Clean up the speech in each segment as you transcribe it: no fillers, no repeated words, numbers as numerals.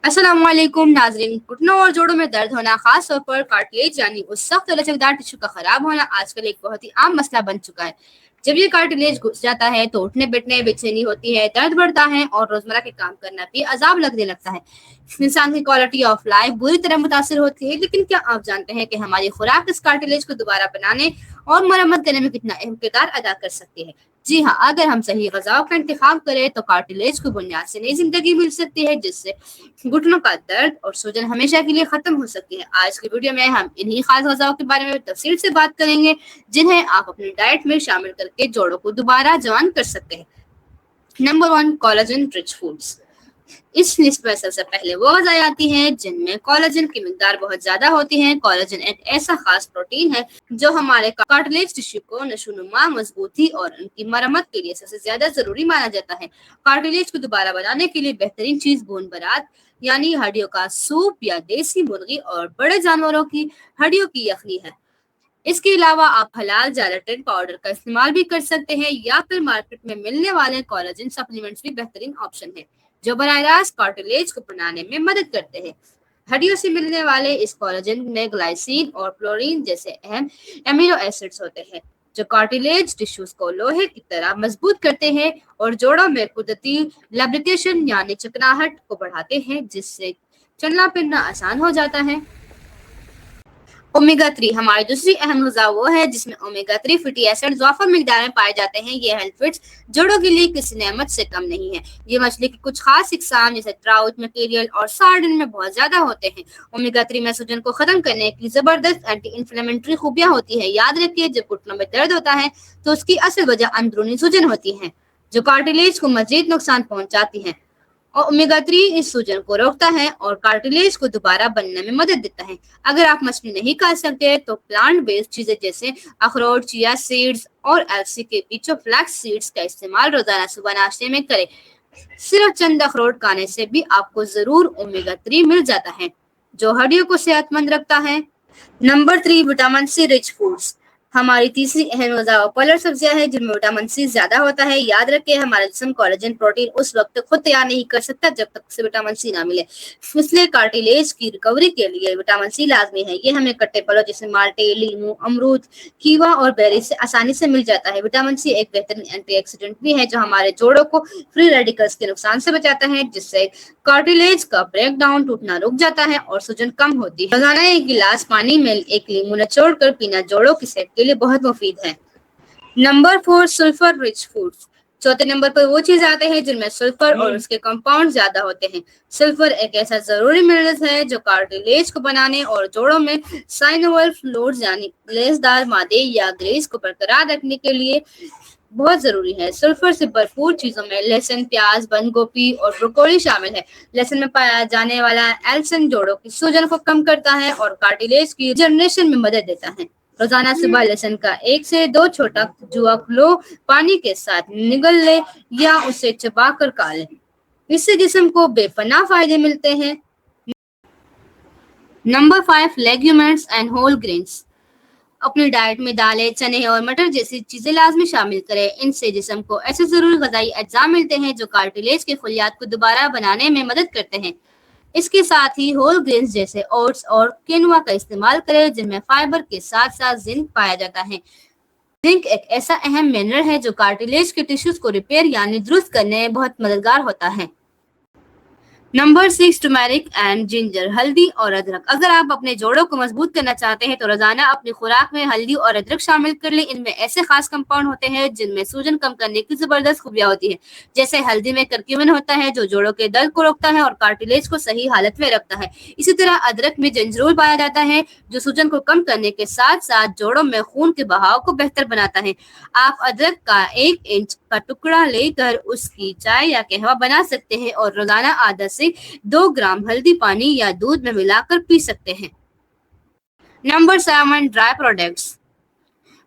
अस्सलाम वालेकुम नाजरीन। घुटनों और जोड़ों में दर्द होना, खास तौर पर कार्टिलेज यानी उस सख्त और लचकदार टिश्यू का खराब होना आजकल एक बहुत ही आम मसला बन चुका है। जब ये कार्टिलेज घुस जाता है तो उठने बैठने बेचैनी होती है, दर्द बढ़ता है और रोजमर्रा के काम करना भी अजाब लगने लगता है। इंसान की क्वालिटी ऑफ लाइफ बुरी तरह मुतासर होती है। लेकिन क्या आप जानते हैं कि हमारी खुराक इस कार्टिलेज को दोबारा बनाने और मरम्मत करने में कितना अहम किरदार अदा कर सकती है? जी हाँ, अगर हम सही ग़िज़ाओं का इंतखाब करें तो कार्टिलेज को बुनियाद से नई जिंदगी मिल सकती है, जिससे घुटनों का दर्द और सूजन हमेशा के लिए खत्म हो सकती है। आज की वीडियो में हम इन्हीं खास ग़िज़ाओं के बारे में तफसील से बात करेंगे, जिन्हें आप अपनी डाइट में शामिल करके जोड़ों को दोबारा जवान कर सकते हैं। Number 1, collagen rich foods. इस लिस्ट में सबसे पहले वो ग़िज़ाएं आती हैं जिनमें कोलाजन की मिकदार बहुत ज्यादा होती है। कोलाजन एक ऐसा खास प्रोटीन है जो हमारे कार्टिलेज टिश्यू को नशोनुमा, मजबूती और उनकी मरम्मत के लिए सबसे ज्यादा जरूरी माना जाता है। कार्टिलेज को दोबारा बनाने के लिए बेहतरीन चीज बोन बरात यानी हड्डियों का सूप या देसी मुर्गी और बड़े जानवरों की हड्डियों की यखनी है। इसके अलावा आप हलाल जेलेटिन पाउडर का इस्तेमाल भी कर सकते हैं या फिर मार्केट में मिलने वाले कोलाजन सप्लीमेंट्स भी बेहतरीन ऑप्शन है, जो बराह रास्त कार्टिलेज को बनाने में मदद करते हैं। हड्डियों से मिलने वाले इस कोलाजन में ग्लाइसिन और फ्लोरीन जैसे अहम एमिनो एसिड्स होते हैं, जो कार्टिलेज टिश्यूज को लोहे की तरह मजबूत करते हैं और जोड़ों में कुदरती लब्रिकेशन यानी चिकनाहट को बढ़ाते हैं, जिससे चलना फिरना आसान हो जाता है। ओमेगा 3 हमारी दूसरी अहम ग़िज़ा वो है जिसमें ओमेगा 3 फैटी एसिड ज़्यादा मिकदार में पाए जाते हैं। ये हेल्थ फिट्स जोड़ों के लिए किसी नेमत से कम नहीं है। ये मछली की कुछ खास इकसाम जैसे ट्राउट, मैकेरियल और सार्डिन में बहुत ज्यादा होते हैं। ओमेगा 3 में सूजन को खत्म करने की जबरदस्त एंटी इंफ्लेमेटरी खूबियां होती है। याद रखिए, जब घुटनों में दर्द होता है तो उसकी असल वजह अंदरूनी सूजन होती है, जो कार्टिलेज को मजीद नुकसान पहुंचाती है। और ओमेगा 3 इस सूजन को रोकता है और कार्टिलेज को दोबारा बनने में मदद देता है। अगर आप मछली नहीं खा सकते तो प्लांट बेस्ड चीजें जैसे अखरोट, चिया सीड्स और एल्सी के बीचों फ्लैक्स सीड्स का इस्तेमाल रोजाना सुबह नाश्ते में करें। सिर्फ चंद अखरोट खाने से भी आपको जरूर ओमेगा 3 मिल जाता है, जो हड्डियों को सेहतमंद रखता है। Number 3, vitamin C rich foods. हमारी तीसरी अहम ग़िज़ा पॉलर सब्जियां हैं जिनमें विटामिन सी ज्यादा होता है। याद रखें, हमारा जिस्म कोलेजन प्रोटीन उस वक्त तक खुद तैयार नहीं कर सकता जब तक उसे विटामिन सी ना मिले। इसलिए कार्टिलेज की रिकवरी के लिए विटामिन सी लाजमी है। ये हमें कट्टे फलों जैसे माल्टे, लीमू, अमरूद, कीवा और बेरी से आसानी से मिल जाता है। विटामिन सी एक बेहतरीन एंटीऑक्सीडेंट भी है जो हमारे जोड़ों को फ्री रेडिकल्स के नुकसान से बचाता है, जिससे कार्टिलेज का ब्रेक डाउन, टूटना रुक जाता है और सूजन कम होती है। रोजाना एक गिलास पानी में एक लीमू निचोड़ कर पीना जोड़ों की सेहत के लिए बहुत मुफीद है। Number 4, sulphur rich foods. चौथे नंबर पर वो चीज आते हैं जिनमें सल्फर और उसके कंपाउंड ज्यादा होते हैं। सल्फर एक ऐसा जरूरी मिनरल है जो कार्टिलेज को बनाने और जोड़ों में साइनोवल फ्लूइड्स यानी लेसदार मादे या ग्रेस को बरकरार रखने के लिए बहुत जरूरी है। सल्फर से भरपूर चीजों में लहसुन, प्याज, बंद गोभी और ब्रोकोली शामिल है। लहसुन में पाया जाने वाला एल्सन जोड़ों की सूजन को कम करता है और कार्टिलेज की जनरेशन में मदद देता है। रोजाना सुबह लहसुन का 1 से 2 छोटा जुआ लो पानी के साथ निगल ले या उसे चबा कर खा ले। इससे जिस्म को बेपनाह फायदे मिलते हैं। Number 5, लेग्यूमेंट्स and whole grains. अपनी डाइट में दालें, चने और मटर जैसी चीजें लाजमी शामिल करें। इनसे जिस्म को ऐसे जरूरी ग़िज़ाई अज्जा मिलते हैं जो कार्टिलेज के खुलियात को दोबारा बनाने में मदद करते हैं। इसके साथ ही होल ग्रेन्स जैसे ओट्स और किनुआ का इस्तेमाल करें जिनमें फाइबर के साथ साथ जिंक पाया जाता है। जिंक एक ऐसा अहम मिनरल है जो कार्टिलेज के टिश्यूज को रिपेयर यानी दुरुस्त करने में बहुत मददगार होता है। Number 6, turmeric and ginger. हल्दी और अदरक। अगर आप अपने जोड़ों को मजबूत करना चाहते हैं तो रोजाना अपनी खुराक में हल्दी और अदरक शामिल कर लें। इनमें ऐसे खास कंपाउंड होते हैं जिनमें सूजन कम करने की जबरदस्त खूबियां होती है। जैसे हल्दी में करक्यूमिन होता है जो जोड़ों के दर्द को रोकता है और कार्टिलेज को सही हालत में रखता है। इसी तरह अदरक में जिंजरोल पाया जाता है जो सूजन को कम करने के साथ साथ जोड़ों में खून के बहाव को बेहतर बनाता है। आप अदरक का 1 इंच का टुकड़ा लेकर उसकी चाय या कहवा बना सकते हैं और रोजाना आधा से 2 ग्राम हल्दी पानी या दूध में मिलाकर पी सकते हैं। Number 7, dry products.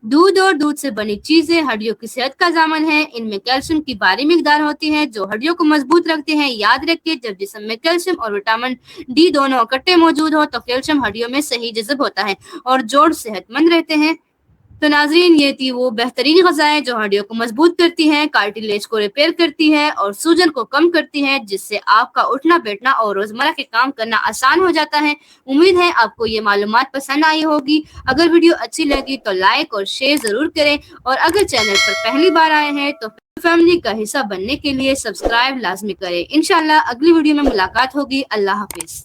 दूध और दूध से बनी चीजें हड्डियों की सेहत का जामन है। इनमें कैल्शियम की भारी मिकदार होती है जो हड्डियों को मजबूत रखते हैं। याद रखिए, जब जिस्म में कैल्शियम और विटामिन डी दोनों इकट्ठे मौजूद हो तो कैल्शियम हड्डियों में सही जज़ब होता है और जोड़ सेहतमंद रहते हैं। تو ناظرین یہ تھی وہ بہترین غذائیں جو ہڈیوں کو مضبوط کرتی ہیں، کارٹیلیج کو ریپیئر کرتی ہے اور سوجن کو کم کرتی ہیں، جس سے آپ کا اٹھنا بیٹھنا اور روزمرہ کے کام کرنا آسان ہو جاتا ہے۔ امید ہے آپ کو یہ معلومات پسند آئی ہوگی۔ اگر ویڈیو اچھی لگی تو لائک اور شیئر ضرور کریں، اور اگر چینل پر پہلی بار آئے ہیں تو فیملی کا حصہ بننے کے لیے سبسکرائب لازمی کریں۔ انشاءاللہ اگلی ویڈیو میں ملاقات ہوگی۔ اللہ حافظ۔